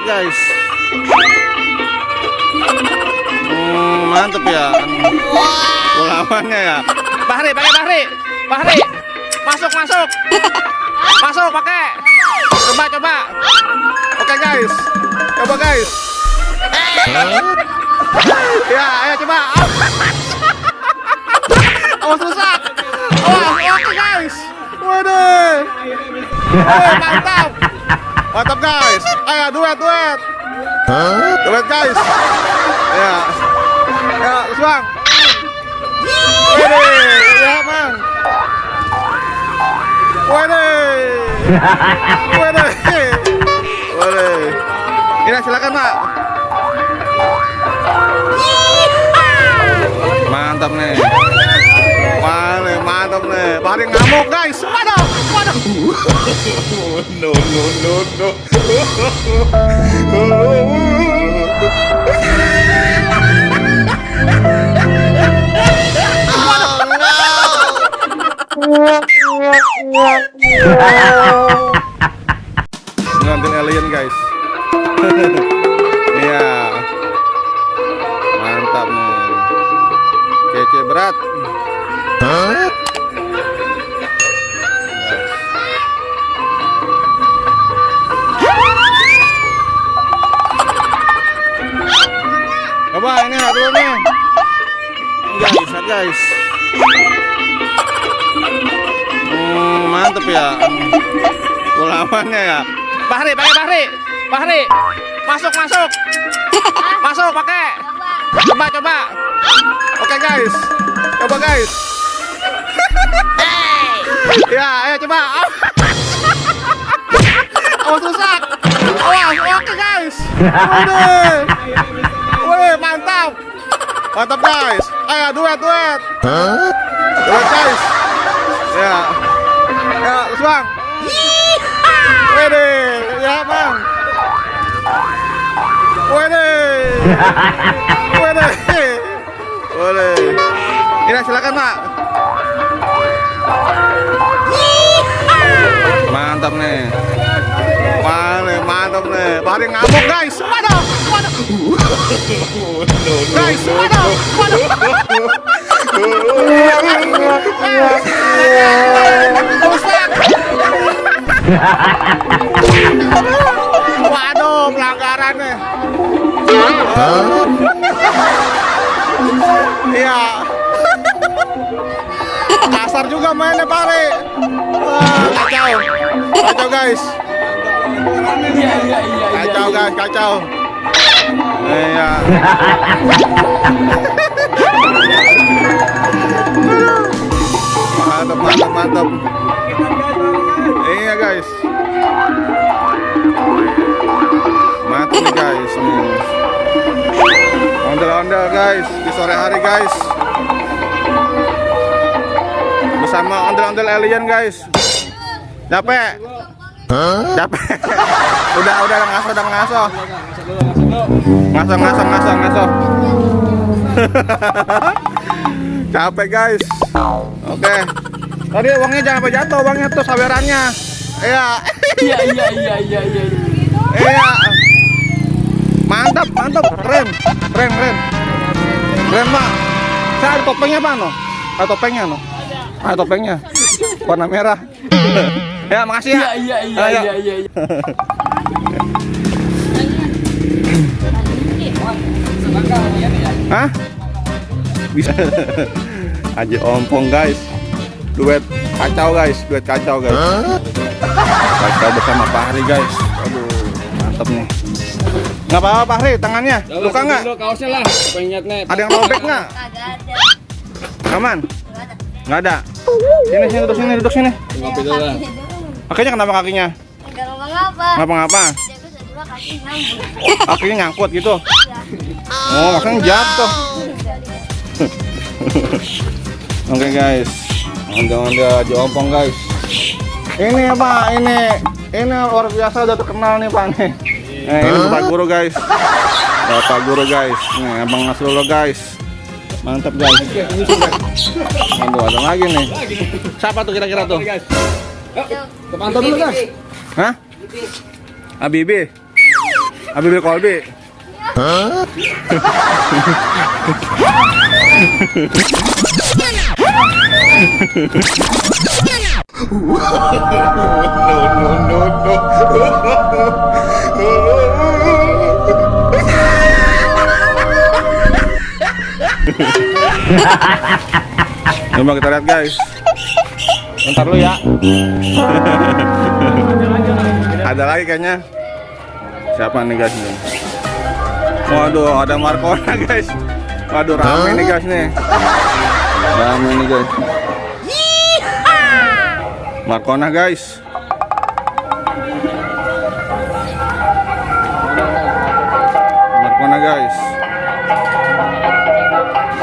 guys. Mantep ya. Lawannya ya. Bahri, pakai Bahri. Bahri. Masuk. Masuk pakai. Coba. Oke guys. Coba guys. Ya, ayo coba. Oh, susah. Oke guys. Waduh. Mantap. Mantap guys. Ayo duet. Duet guys. Ya. Ya, terus bang. Waduh. Ya bang. Waduh. Ini silakan Pak. Mantap nih. Mantap nih. Bahri ngamuk guys. Waduh. No. Ngambil alien guys. Iya. Mantap nih. Kece berat. Coba ini dulu nih. Guys. Mantep ya. Lawannya ya. Bahri, pakai Bahri. Masuk. Masuk pakai. Coba. Oke guys. Coba guys. Ya, ayo coba. Oh, susah. Oke guys. Wih, mantap. Mantap guys. Ayo duet. Duet guys. Ya, terus bang. Wede, ya bang. Wede. Ini silakan Pak. Mantap nih. Mantap nih. Bahri ngamuk guys. Waduh. Guys, waduh. Waduh, pelanggaran nih. Iya. Kasar juga mainnya Bahri. Kacau guys. Kacau. Iya. Mantap. Iya guys. Mantap nih guys. Ondel-ondel guys di sore hari guys. Bersama ondel-ondel alien guys. Capek? Udah ngaso. Ngaso. Capek guys. Oke. Tadi uangnya jangan sampai jatuh, uangnya tuh sawerannya. Iya. Iya. Mantap. Keren, Pak. Saya ada topengnya Pak no. Ada topengnya no. Ada topengnya. Warna merah. Ya, makasih ya. Iya. Hah? Bisa. Aja ompong guys. Duet kacau guys. Kacau bersama Bahri guys. Aduh, mantap nih. Nggak apa-apa Bahri, tangannya luka nggak? Kaosnya lah, pengingatnya. Ada yang robek nggak? Aman? Nggak ada. Sini, duduk sini. Kakinya kenapa kakinya? Nggak ngapa. Kakinya nyangkut gitu. Oh, makanya jatuh. Oke guys, onda jompong guys. Ini apa? Ini luar biasa, udah terkenal nih Pak nih. Ini Bapak Guru guys. Nih Abang Nasrullah guys. Mantap guys. Aduh, ada lagi nih. Siapa tuh kira-kira tuh? Kepantau dulu guys. Hah? Habibi. Habibie Kolbi. Coba kita lihat guys. Bentar lu ya. Ada lagi kayaknya. Siapa nih guys nih? Waduh, ada Marcona guys. Waduh, rame nih guys nih. Rame nih guys. Marcona guys. Marcona guys.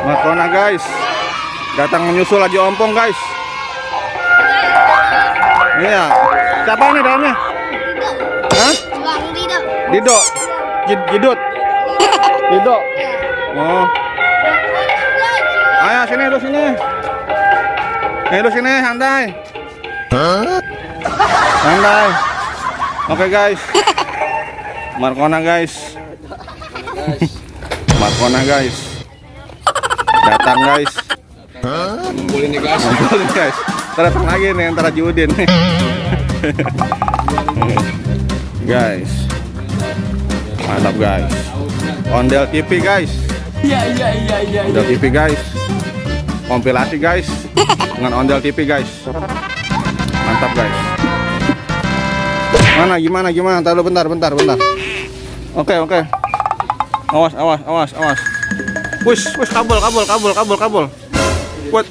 Marcona guys. Datang menyusul Haji Ompong guys. Iya. Siapa nih dalamnya? Hah? Dido. Jidut. Dido. Oh. Ayo sini lu sini. Lu sini santai. Santai. Oke guys. Marcona guys. Marcona guys. Datang guys. Ngumpulin nih guys. Ngumpulin guys. Datang lagi nih antara Judin nih. Guys. Mantap guys. Ondel TV guys. Iya. Ondel TV guys. Kompilasi guys dengan Ondel TV guys. Mantap guys. Mana gimana? Entar lu bentar. Oke. Awas. Push kabel. Wait.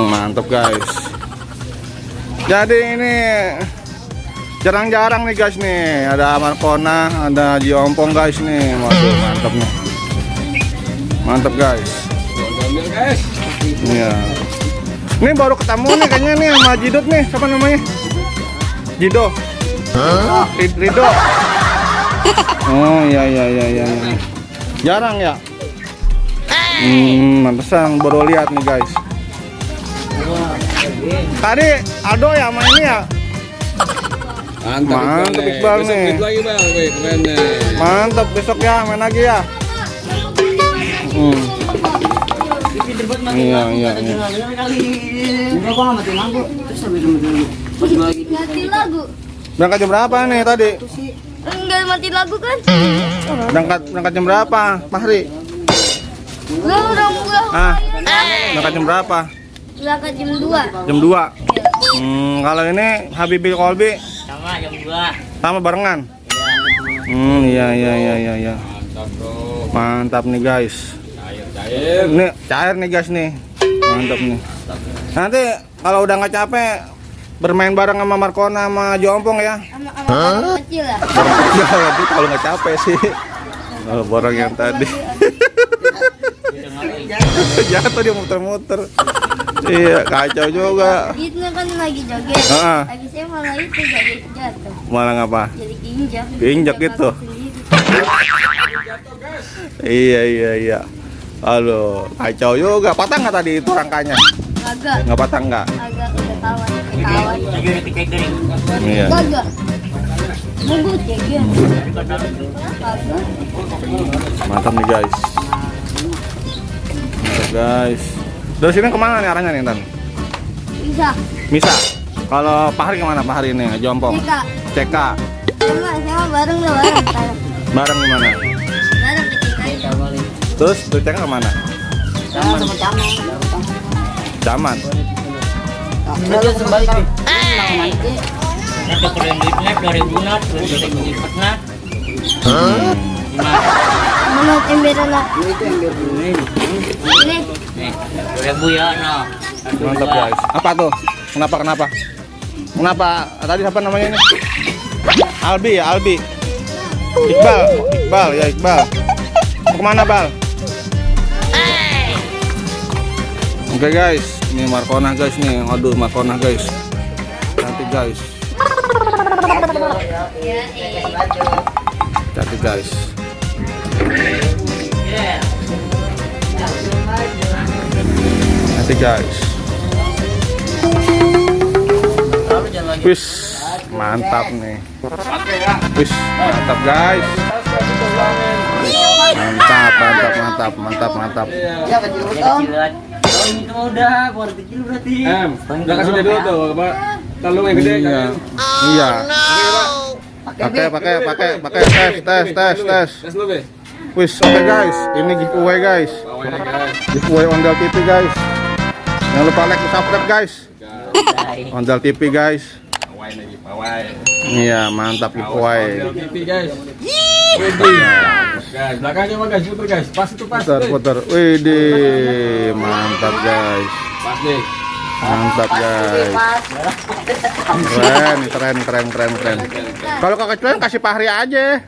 Mantap guys. Jadi ini jarang-jarang nih guys nih. Ada Marcona, ada Haji Ompong guys nih. Waduh, mantap nih. Mantap guys. Ambil guys. Iya. Ini baru ketemu nih kayaknya nih sama Jidot nih. Siapa namanya? Jido. Rido. Oh iya. Jarang ya. Mantesan baru lihat nih guys. Tadi Aldo ya main ini ya. Mantap Iqbal nih. Besok lagi bang, keren nih. Mantap besok ya main lagi ya. Iya. Berangkat jam berapa nih tadi? Enggak mati lagu kan? Berangkat jam berapa, Mahri? Udah. Berangkat jam berapa? Berangkat jam 2. Jam 2. Kalau ini Habibie Kolbi Sama jam 2. sama barengan. Iya. Mantap bro. Mantap nih guys. Cair. Ini cair nih guys nih. Mantap nih. Nanti kalau udah nggak capek bermain bareng sama Marcona sama Jompong ya. Sama anak kecil ya. Ya tapi kalau nggak capek sih. Kalau borong yang tadi. Jatuh dia muter-muter. Iya kacau juga. Itu kan lagi joget. Lagi saya malah itu jatuh. Malah ngapa? Jadi keinjak. Keinjak gitu. Iya. Halo, kacau juga. Patah nggak tadi itu rangkanya? Agak. Nggak patah nggak? Agak udah kawan. Lagi udah tiga kering. Iya. Agak. Munggut ya gitu. Mantap nih guys. Mantap guys. Dari sini kemana nih arahnya nih Tan? Bisa. Misa. Kalau Pak Hari kemana Pak Hari nih? Jompong. CK. Sama bareng. Bareng gimana? Bareng ke CK. Terus tuh CK kemana? Sama caman. Caman. Nanti sembalik nih. Nanti kurang duitnya 2000 nak, 2000 nak. Mana emberan lah. Ini. Nih, 2000 ya no. Mantap guys. Apa tuh? Kenapa? Tadi siapa namanya ini? Albi ya, Albi. Iqbal. Mau kemana Bal? Oke guys, ini Marcona guys nih. Aduh Marcona guys. Cantik guys. Cantik guys. Cantik guys. Wis, mantap nih. Wis, mantap guys. Mantap. Ya kecil betul. Kecilan. Oh ini tuh udah, baru kecil berarti. Udah kasih dia dulu tuh, Pak. Telung yang gede Iya. kan. Iya. Pakai Pakai tes. Tes dulu, Be. Wis, oke guys, ini giveaway guys. Bawain aja, guys. Giveaway Ondel TV guys. Jangan lupa like dan subscribe guys. Ondel TV guys. Bawain lagi, bawain. Iya, mantap giveaway. Ondel TV, guys. Guys, belakangnya mah guys, puter guys. Pas itu pas. Putar. Widih, mantap guys. Pas nih. Mantap guys. Keren. Kalau kakak cuan kasih Fahri aja.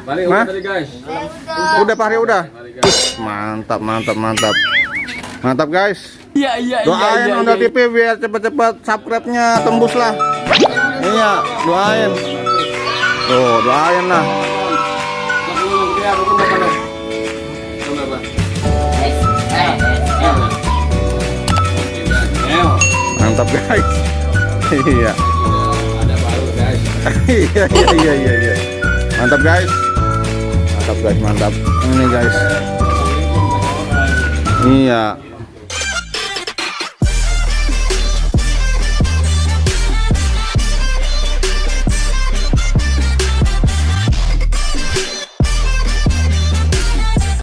Balik Hah? tadi guys. Udah Fahri udah. Mantap. Mantap guys. Doain Ondel TV biar cepet-cepet subscribe-nya tembus lah. Iya, doain. Tuh, doain lah. Mantap guys. Iya. Ada baru guys. Iya. Mantap guys. Mantap. Ini guys. Iya.